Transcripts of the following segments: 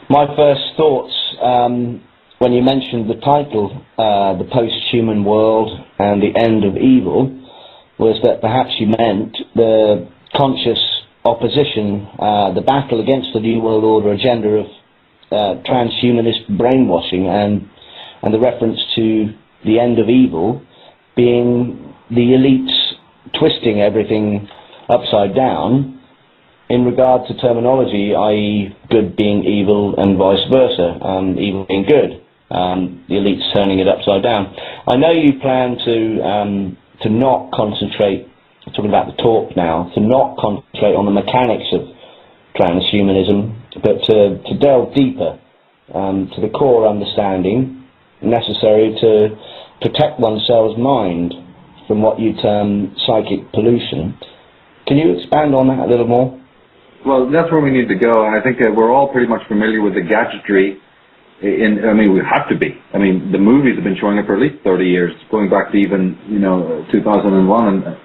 My first thoughts, when you mentioned the title, The Post-Human World and the End of Evil, was that perhaps you meant the conscious opposition, the battle against the New World Order agenda of transhumanist brainwashing, and the reference to the end of evil being the elites twisting everything upside down in regard to terminology, i.e. good being evil and vice versa, evil being good, the elites turning it upside down. I know you plan to not concentrate, talking about the talk now, to not concentrate on the mechanics of transhumanism, but to delve deeper to the core understanding necessary to protect oneself's mind from what you term psychic pollution. Can you expand on that a little more? Well, that's where we need to go, and I think we're all pretty much familiar with the gadgetry. I mean, we have to be. I mean, the movies have been showing it for at least 30 years, going back to even 2001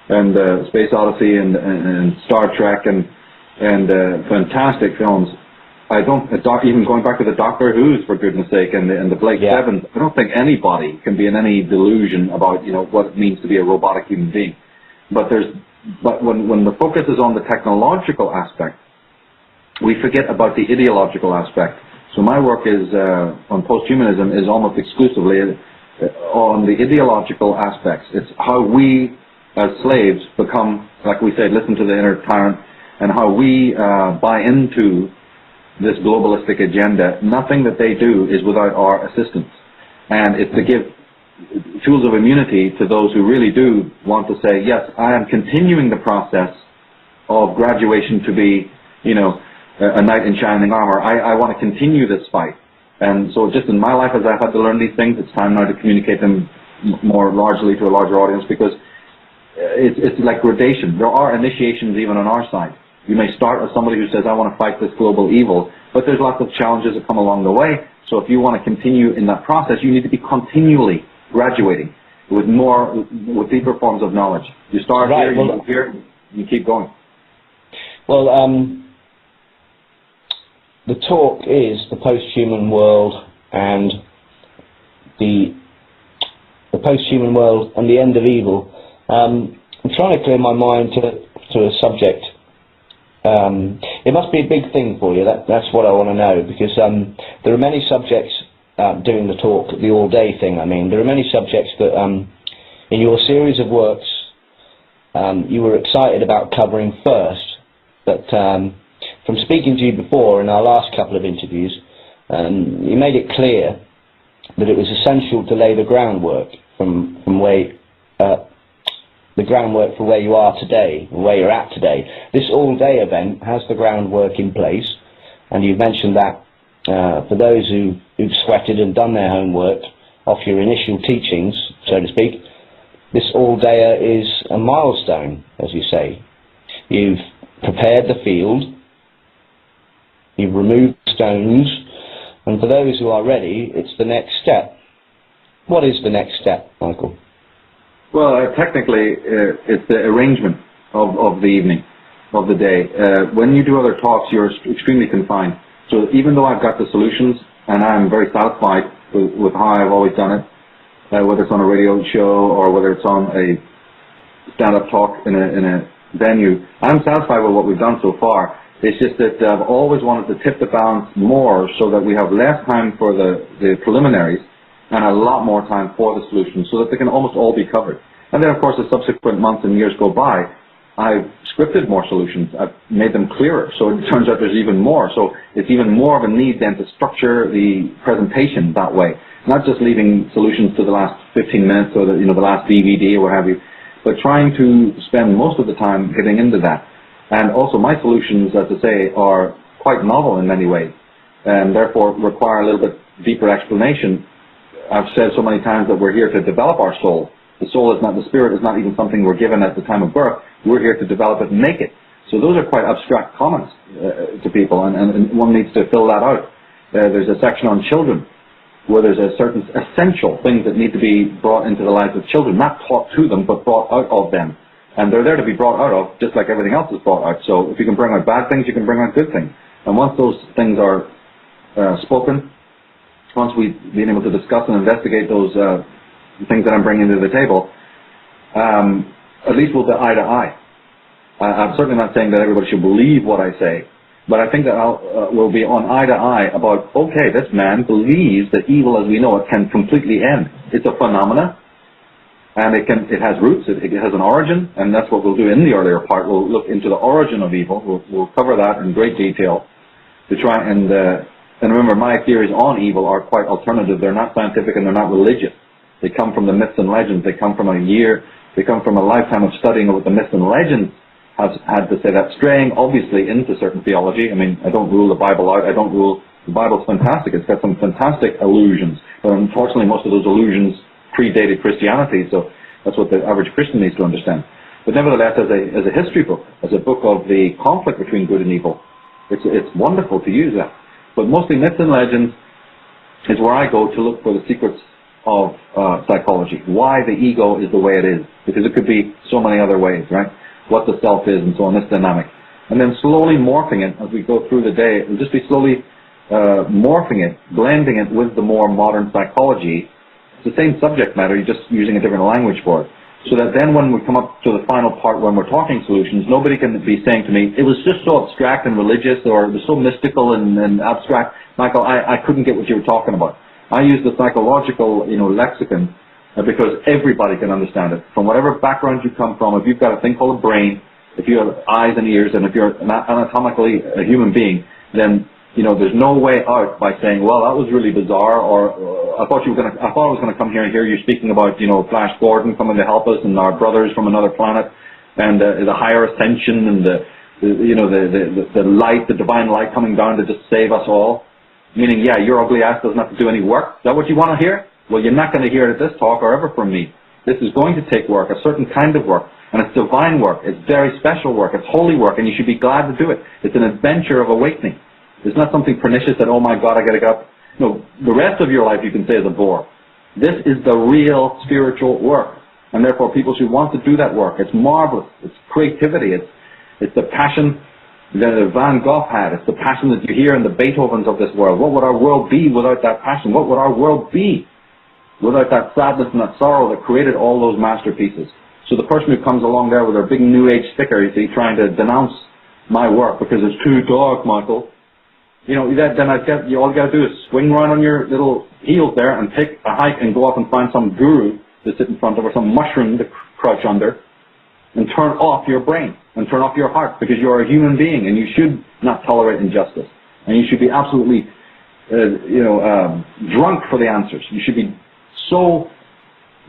and Space Odyssey and Star Trek and fantastic films. I don't even going back to the Doctor Who's, for goodness sake, and the Blake Sevens. I don't think anybody can be in any delusion about what it means to be a robotic human being. But when the focus is on the technological aspect, we forget about the ideological aspect. So my work is on posthumanism is almost exclusively on the ideological aspects. It's how we as slaves become, like we said, listen to the inner tyrant, and how we buy into this globalistic agenda. Nothing that they do is without our assistance, and it's to give tools of immunity to those who really do want to say, yes, I am continuing the process of graduation to be, a knight in shining armor. I want to continue this fight. And so just in my life, as I've had to learn these things, it's time now to communicate them more largely to a larger audience, because it's like gradation. There are initiations even on our side. You may start as somebody who says, I want to fight this global evil, but there's lots of challenges that come along the way. So if you want to continue in that process, you need to be continually graduating with deeper forms of knowledge. You start here, you move here, you keep going. Well, the talk is the post-human world and the post-human world and the end of evil. I'm trying to clear my mind to a subject. It must be a big thing for you. That's what I want to know, because there are many subjects doing the talk, the all-day thing. I mean, there are many subjects that in your series of works you were excited about covering first, but from speaking to you before in our last couple of interviews, you made it clear that it was essential to lay the groundwork the groundwork for where you are today, where you're at today. This all-day event has the groundwork in place, and you've mentioned that for those who've sweated and done their homework off your initial teachings, so to speak, this all-dayer is a milestone, as you say. You've prepared the field, you've removed stones, and for those who are ready, it's the next step. What is the next step, Michael? Well, technically, it's the arrangement of the evening, of the day. When you do other talks, you're extremely confined. So even though I've got the solutions, and I'm very satisfied with how I've always done it, whether it's on a radio show or whether it's on a stand-up talk in a venue, I'm satisfied with what we've done so far. It's just that I've always wanted to tip the balance more so that we have less time for the preliminaries and a lot more time for the solutions, so that they can almost all be covered. And then, of course, as subsequent months and years go by, I've scripted more solutions. I've made them clearer, so it turns out there's even more. So it's even more of a need then to structure the presentation that way, not just leaving solutions to the last 15 minutes or the last DVD or what have you, but trying to spend most of the time getting into that. And also, my solutions, as I say, are quite novel in many ways, and therefore require a little bit deeper explanation. I've said so many times that we're here to develop our soul. The soul is not, the spirit is not even something we're given at the time of birth. We're here to develop it and make it. So those are quite abstract comments to people, and one needs to fill that out. There's a section on children where there's a certain essential things that need to be brought into the lives of children, not taught to them, but brought out of them. And they're there to be brought out of, just like everything else is brought out. So if you can bring out bad things, you can bring out good things. And once those things are spoken, once we've been able to discuss and investigate those things that I'm bringing to the table, at least we'll be eye to eye. I'm certainly not saying that everybody should believe what I say, but I think that we'll be on eye to eye about, okay, this man believes that evil as we know it can completely end. It's a phenomena, and it has roots, it has an origin, and that's what we'll do in the earlier part. We'll look into the origin of evil. We'll cover that in great detail to try and remember, my theories on evil are quite alternative. They're not scientific and they're not religious. They come from the myths and legends. They come from a lifetime of studying what the myths and legends has had to say. That straying, obviously, into certain theology. I mean, I don't rule the Bible out. The Bible's fantastic. It's got some fantastic allusions. But unfortunately, most of those allusions predated Christianity, so that's what the average Christian needs to understand. But nevertheless, as a history book, as a book of the conflict between good and evil, it's wonderful to use that. But mostly myths and legends is where I go to look for the secrets of psychology. Why the ego is the way it is. Because it could be so many other ways, right? What the self is and so on, this dynamic. And then slowly morphing it as we go through the day. It'll just be slowly morphing it, blending it with the more modern psychology. It's the same subject matter, you're just using a different language for it. So that then when we come up to the final part when we're talking solutions, nobody can be saying to me, it was just so abstract and religious, or it was so mystical and abstract. Michael, I couldn't get what you were talking about. I use the psychological, lexicon because everybody can understand it. From whatever background you come from, if you've got a thing called a brain, if you have eyes and ears, and if you're anatomically a human being, then there's no way out by saying, well, that was really bizarre, or I thought I was going to come here and hear you speaking about, Flash Gordon coming to help us and our brothers from another planet and the higher ascension and the light, the divine light coming down to just save us all. Meaning, yeah, your ugly ass doesn't have to do any work. Is that what you want to hear? Well, you're not going to hear it at this talk or ever from me. This is going to take work, a certain kind of work. And it's divine work. It's very special work. It's holy work, and you should be glad to do it. It's an adventure of awakening. It's not something pernicious that, oh my God, I got to get up. No, the rest of your life you can say is a bore. This is the real spiritual work. And therefore people should want to do that work. It's marvelous. It's creativity. It's the passion that Van Gogh had. It's the passion that you hear in the Beethovens of this world. What would our world be without that passion? What would our world be without that sadness and that sorrow that created all those masterpieces? So the person who comes along there with their big New Age sticker, you see, trying to denounce my work because it's too dark, Michael. All you got to do is swing around on your little heels there and take a hike and go off and find some guru to sit in front of, or some mushroom to crouch under, and turn off your brain and turn off your heart, because you're a human being and you should not tolerate injustice, and you should be absolutely drunk for the answers. You should be so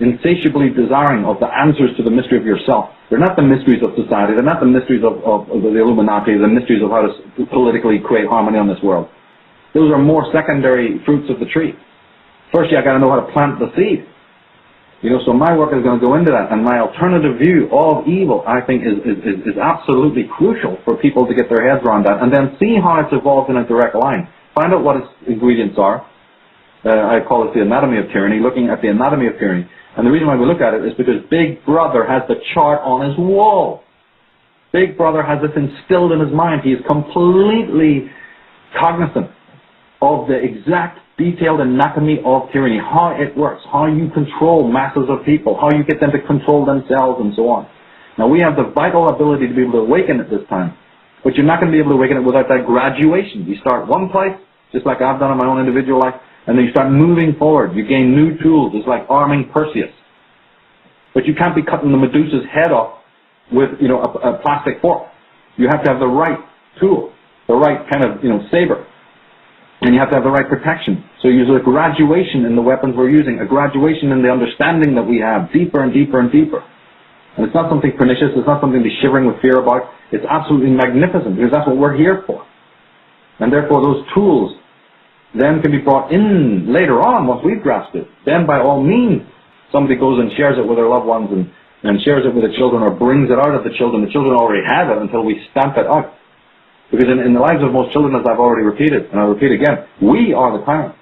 insatiably desiring of the answers to the mystery of yourself. They're not the mysteries of society. They're not the mysteries of the Illuminati, the mysteries of how to politically create harmony on this world. Those are more secondary fruits of the tree. First, you got to know how to plant the seed. So my work is going to go into that. And my alternative view of evil, I think, is absolutely crucial for people to get their heads around that. And then see how it's evolved in a direct line. Find out what its ingredients are. I call it the anatomy of tyranny, looking at the anatomy of tyranny. And the reason why we look at it is because Big Brother has the chart on his wall. Big Brother has this instilled in his mind. He is completely cognizant of the exact detailed anatomy of tyranny, how it works, how you control masses of people, how you get them to control themselves, and so on. Now, we have the vital ability to be able to awaken it this time, but you're not going to be able to awaken it without that graduation. You start one place, just like I've done in my own individual life, and then you start moving forward. You gain new tools. It's like arming Perseus. But you can't be cutting the Medusa's head off with, a plastic fork. You have to have the right tool, the right kind of, saber. And you have to have the right protection. So there's a graduation in the weapons we're using, a graduation in the understanding that we have, deeper and deeper and deeper. And it's not something pernicious. It's not something to be shivering with fear about. It's absolutely magnificent, because that's what we're here for. And therefore those tools then can be brought in later on once we've grasped it. Then by all means, somebody goes and shares it with their loved ones and shares it with the children, or brings it out of the children. The children already have it until we stamp it out. Because in the lives of most children, as I've already repeated, and I'll repeat again, we are the tyrant.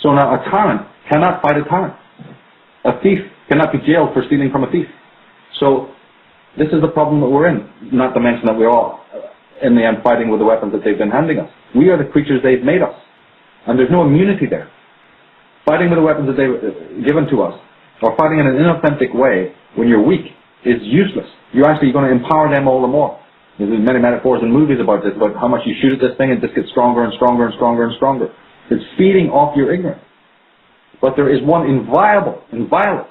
So now a tyrant cannot fight a tyrant. A thief cannot be jailed for stealing from a thief. So this is the problem that we're in. Not to mention that we're all, in the end, fighting with the weapons that they've been handing us. We are the creatures they've made us. And there's no immunity there. Fighting with the weapons that they've given to us, or fighting in an inauthentic way when you're weak, is useless. You're actually going to empower them all the more. There's many metaphors and movies about this, about how much you shoot at this thing and it just gets stronger and stronger and stronger and stronger. It's feeding off your ignorance. But there is one inviolate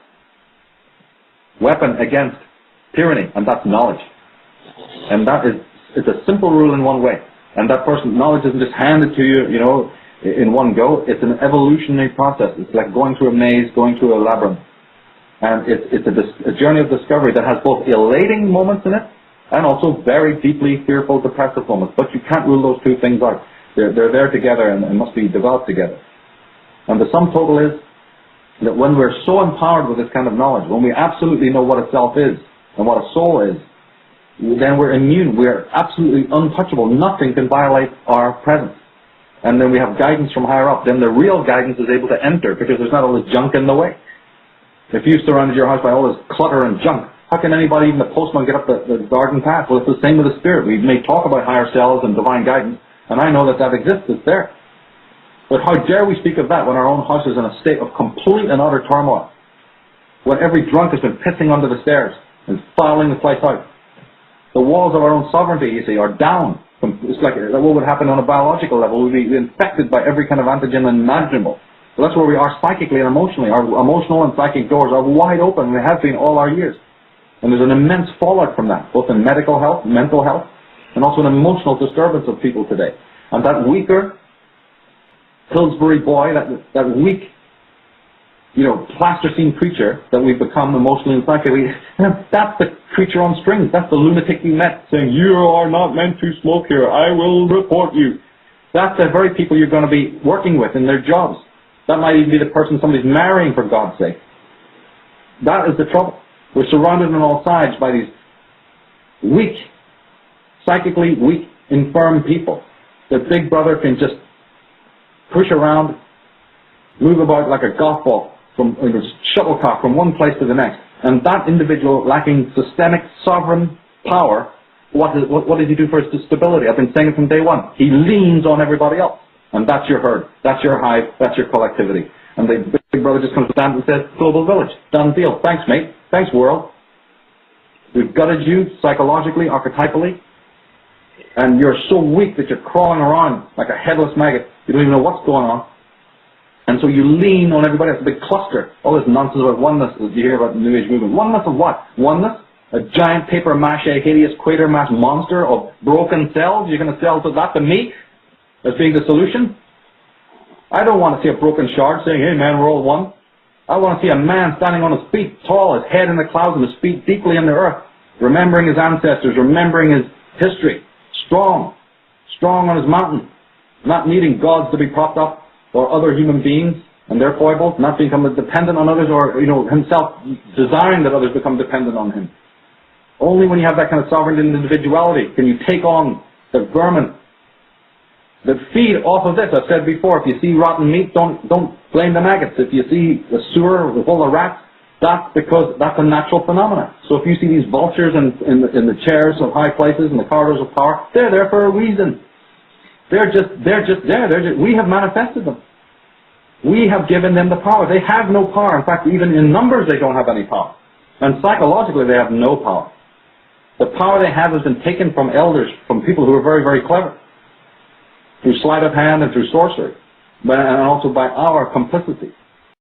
weapon against tyranny, and that's knowledge. And that is, it's a simple rule in one way. And that person, knowledge isn't just handed to you, you know, in one go. It's an evolutionary process. It's like going through a maze, going through a labyrinth. And it's a journey of discovery that has both elating moments in it and also very deeply fearful, depressive moments. But you can't rule those two things out. They're there together and must be developed together. And the sum total is that when we're so empowered with this kind of knowledge, when we absolutely know what a self is and what a soul is, then we're immune. We're absolutely untouchable. Nothing can violate our presence. And then we have guidance from higher up. Then the real guidance is able to enter because there's not all this junk in the way. If you surrounded your house by all this clutter and junk, how can anybody, even the postman, get up the garden path? Well, it's the same with the spirit. We may talk about higher selves and divine guidance, and I know that that exists. It's there. But how dare we speak of that when our own house is in a state of complete and utter turmoil? When every drunk has been pissing under the stairs and fouling the place out. The walls of our own sovereignty, you see, are down. It's like what would happen on a biological level. We'd be infected by every kind of antigen imaginable. So that's where we are psychically and emotionally. Our emotional and psychic doors are wide open. They have been all our years. And there's an immense fallout from that, both in medical health, mental health, and also an emotional disturbance of people today. And that weaker Pillsbury boy, that weak, plasticine creature that we've become emotionally and psychically, that's the creature on strings. That's the lunatic we met saying, "You are not meant to smoke here. I will report you." That's the very people you're going to be working with in their jobs. That might even be the person somebody's marrying, for God's sake. That is the trouble. We're surrounded on all sides by these weak, psychically weak, infirm people that Big Brother can just push around, move about like a golf ball, from a shuttlecock from one place to the next. And that individual lacking systemic sovereign power, what does he do for his stability? I've been saying it from day one. He leans on everybody else. And that's your herd, that's your hive, that's your collectivity. And the Big Brother just comes down and says, "Global village, done deal. Thanks, mate. Thanks, world. We've gutted you psychologically, archetypally, and you're so weak that you're crawling around like a headless maggot. You don't even know what's going on. And so you lean on everybody. It's a big cluster. All this nonsense about oneness that you hear about in the New Age movement. Oneness of what? Oneness? A giant paper-mache, hideous Quatermass monster of broken cells? You're going to sell that to me as being the solution? I don't want to see a broken shard saying, "Hey man, we're all one." I want to see a man standing on his feet, tall, his head in the clouds and his feet deeply in the earth, remembering his ancestors, remembering his history, strong on his mountain, not needing gods to be propped up or other human beings and their foibles, not becoming dependent on others or, himself desiring that others become dependent on him. Only when you have that kind of sovereignty and individuality can you take on the vermin that feed off of this. I've said before, if you see rotten meat, don't blame the maggots. If you see a sewer full of rats, that's because that's a natural phenomenon. So if you see these vultures in the chairs of high places and the corridors of power, they're there for a reason. They're just there. We have manifested them. We have given them the power. They have no power. In fact, even in numbers, they don't have any power. And psychologically, they have no power. The power they have has been taken from elders, from people who are very, very clever, through sleight of hand and through sorcery, and also by our complicity.